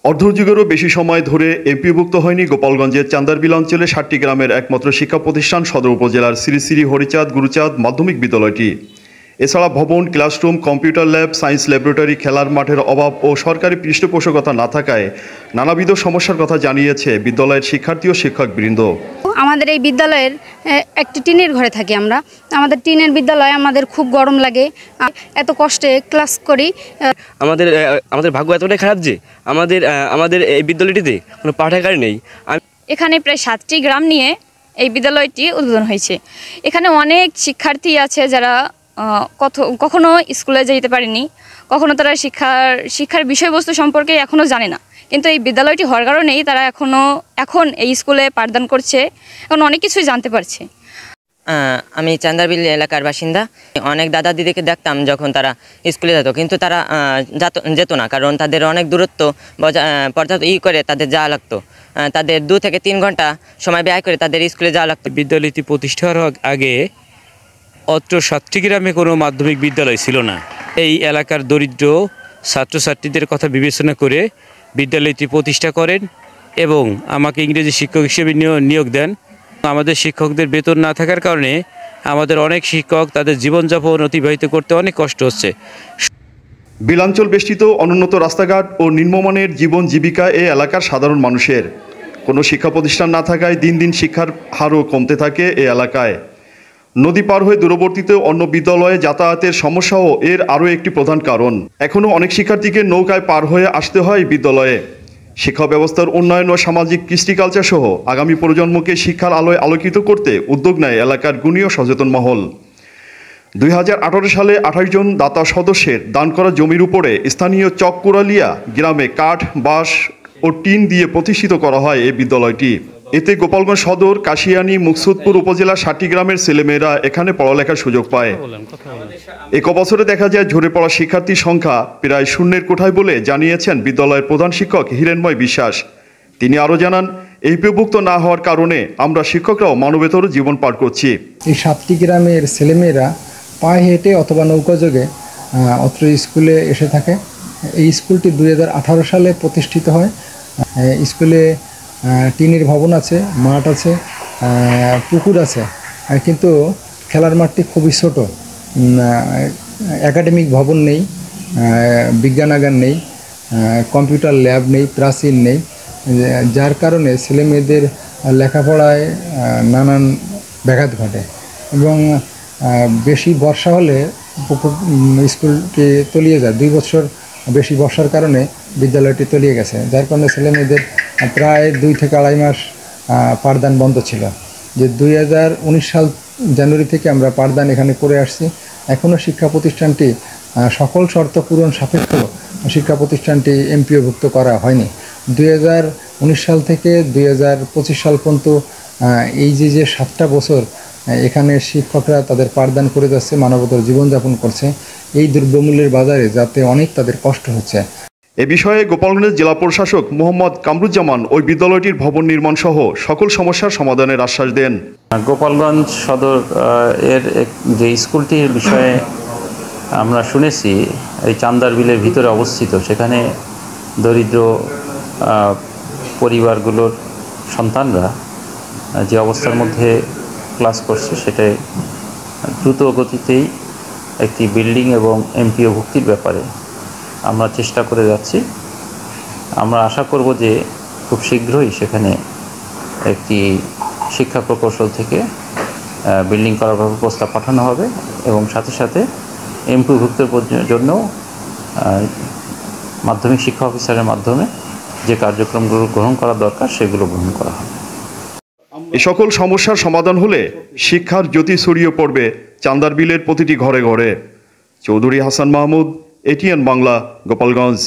অর্ধযুগেরও বেশি সময় ধরে এমপিভুক্ত হয়নি গোপালগঞ্জের চান্দারবিল অঞ্চলে ৭টি গ্রামের একমাত্র শিক্ষা প্রতিষ্ঠান সদর উপজেলার শ্রী শ্রী হরিচাঁদ গুরুচাঁদ মাধ্যমিক বিদ্যালয়টি। এছাড়া ভবন, classroom, computer lab, science laboratory, খেলার মাঠের অভাব ও সরকারি পৃষ্ঠপোষকতা না থাকায় নানাবিধ সমস্যার কথা জানিয়েছে বিদ্যালয়ের শিক্ষার্থী ও শিক্ষকবৃন্দ। আমাদের এই বিদ্যালয়ের একটি টিনের ঘরে থাকি আমরা। আমাদের টিনের বিদ্যালয়, আমাদের খুব গরম লাগে, এত কষ্টে ক্লাস করি। আমাদের ভাগ্য এতটাই খারাপ যে আমাদের এই বিদ্যালয়টিতে কোনো পাঠাগার নেই। এখানে প্রায় 7টি গ্রাম নিয়ে এই বিদ্যালয়টি উদ্বোধন হয়েছে। এখানে অনেক শিক্ষার্থী আছে যারা কখনো স্কুলে যেতে পারেনি, কখনো তারা শিক্ষার বিষয়বস্তু সম্পর্কে এখনও জানে না, কিন্তু এই বিদ্যালয়টি হওয়ার কারণেই তারা এখন এই স্কুলে পাঠদান করছে, এখন অনেক কিছুই জানতে পারছে। আমি চান্দারবিল এলাকার বাসিন্দা। অনেক দাদা দিদিকে দেখতাম যখন তারা স্কুলে যেত, কিন্তু তারা যেত না, কারণ তাদের অনেক দূরত্ব পর্যাপ্ত করে তাদের যাওয়া লাগতো। তাদের 2 থেকে 3 ঘন্টা সময় ব্যয় করে তাদের স্কুলে যাওয়া লাগতো। বিদ্যালয়টি প্রতিষ্ঠার আগে অত্র 7টি গ্রামে কোনো মাধ্যমিক বিদ্যালয় ছিল না। এই এলাকার দরিদ্র ছাত্রছাত্রীদের কথা বিবেচনা করে বিদ্যালয়টি প্রতিষ্ঠা করেন এবং আমাকে ইংরেজি শিক্ষক হিসেবে নিয়োগ দেন। আমাদের শিক্ষকদের বেতন না থাকার কারণে আমাদের অনেক শিক্ষক তাদের জীবনযাপন অতিবাহিত করতে অনেক কষ্ট হচ্ছে। বিলাঞ্চল বেষ্টিত অনুন্নত রাস্তাঘাট ও নিম্নমানের জীবন জীবিকা এ এলাকার সাধারণ মানুষের। কোনো শিক্ষা প্রতিষ্ঠান না থাকায় দিন দিন শিক্ষার হারও কমতে থাকে এ এলাকায়। নদী পার হয়ে দূরবর্তীতে অন্য বিদ্যালয়ে যাতায়াতের সমস্যাও এর আরও একটি প্রধান কারণ। এখনও অনেক শিক্ষার্থীকে নৌকায় পার হয়ে আসতে হয় বিদ্যালয়ে। শিক্ষা ব্যবস্থার উন্নয়ন ও সামাজিক কৃষ্টি কালচার সহ আগামী প্রজন্মকে শিক্ষার আলোয় আলোকিত করতে উদ্যোগ নেয় এলাকার গুণী ও সচেতন মহল। 2018 সালে 28 জন দাতা সদস্যের দান করা জমির উপরে স্থানীয় চককুরালিয়া গ্রামে কাঠ, বাঁশ ও টিন দিয়ে প্রতিষ্ঠিত করা হয় এই বিদ্যালয়টি। এতে গোপালগঞ্জ সদর, কাশিয়ানী, মুকসুদপুর উপজেলার 7টি গ্রামের ছেলেমেয়েরা এখানে পড়ালেখার সুযোগ পায়। এক বছরে দেখা যায় ঝরে পড়া শিক্ষার্থীর সংখ্যা প্রায় শূন্যের কোঠায় বলে জানিয়েছেন বিদ্যালয়ের প্রধান শিক্ষক হিরেনময় বিশ্বাস। তিনি আরও জানান, এমপিভুক্ত না হওয়ার কারণে আমরা শিক্ষকরাও মানবেতর জীবন পার করছি। এই 7টি গ্রামের ছেলেমেয়েরা পায়ে হেঁটে অথবা নৌকাযোগে অত্র স্কুলে এসে থাকে। এই স্কুলটি 2018 সালে প্রতিষ্ঠিত হয়। স্কুলে টিনের ভবন আছে, মাঠ আছে, পুকুর আছে, কিন্তু খেলার মাঠটি খুবই ছোট। একাডেমিক ভবন নেই, বিজ্ঞানাগার নেই, কম্পিউটার ল্যাব নেই, প্রাচীর নেই, যার কারণে ছেলেমেয়েদের লেখাপড়ায় নানান ব্যাঘাত ঘটে এবং বেশি বর্ষা হলে স্কুলটি তলিয়ে যায়। 2 বছর বেশি বর্ষার কারণে বিদ্যালয়টি তলিয়ে গেছে, যার কারণে ছেলেমেয়েদের প্রায় 2 থেকে আড়াই মাস পাঠদান বন্ধ ছিল। যে 2019 সাল জানুয়ারি থেকে আমরা পাঠদান এখানে করে আসছি। এখনও শিক্ষা প্রতিষ্ঠানটি সকল শর্ত পূরণ সাপেক্ষ শিক্ষা প্রতিষ্ঠানটি এমপিওভুক্ত করা হয়নি। 2019 সাল থেকে 2025 সাল পর্যন্ত এই যে 7টা বছর এখানে শিক্ষকরা তাদের পাঠদান করে যাচ্ছে, মানবতার জীবনযাপন করছে। এই দ্রব্যমূল্যের বাজারে যাতে অনেক তাদের কষ্ট হচ্ছে। এ বিষয়ে গোপালগঞ্জের জেলা প্রশাসক মোহাম্মদ কামরুজ্জামান ওই বিদ্যালয়টির ভবন নির্মাণ সহ সকল সমস্যার সমাধানের আশ্বাস দেন। গোপালগঞ্জ সদর এর যে স্কুলটির বিষয়ে আমরা শুনেছি, এই চান্দারবিলের ভিতরে অবস্থিত, সেখানে দরিদ্র পরিবারগুলোর সন্তানরা যে অবস্থার মধ্যে ক্লাস করছে, সেটাই দ্রুত গতিতেই একটি বিল্ডিং এবং এমপিও ভুক্তির ব্যাপারে আমরা চেষ্টা করে যাচ্ছি। আমরা আশা করব যে খুব শীঘ্রই সেখানে একটি শিক্ষা প্রকৌশল থেকে বিল্ডিং করার প্রস্তাব পাঠানো হবে এবং সাথে সাথে এমপিভুক্তের জন্য মাধ্যমিক শিক্ষা অফিসারের মাধ্যমে যে কার্যক্রমগুলো গ্রহণ করা দরকার সেগুলো গ্রহণ করা হবে। এ সকল সমস্যার সমাধান হলে শিক্ষার জ্যোতি ছড়িয়ে পড়বে চান্দারবিলের প্রতিটি ঘরে ঘরে। চৌধুরী হাসান মাহমুদ, এটিএন বাংলা, গোপালগঞ্জ।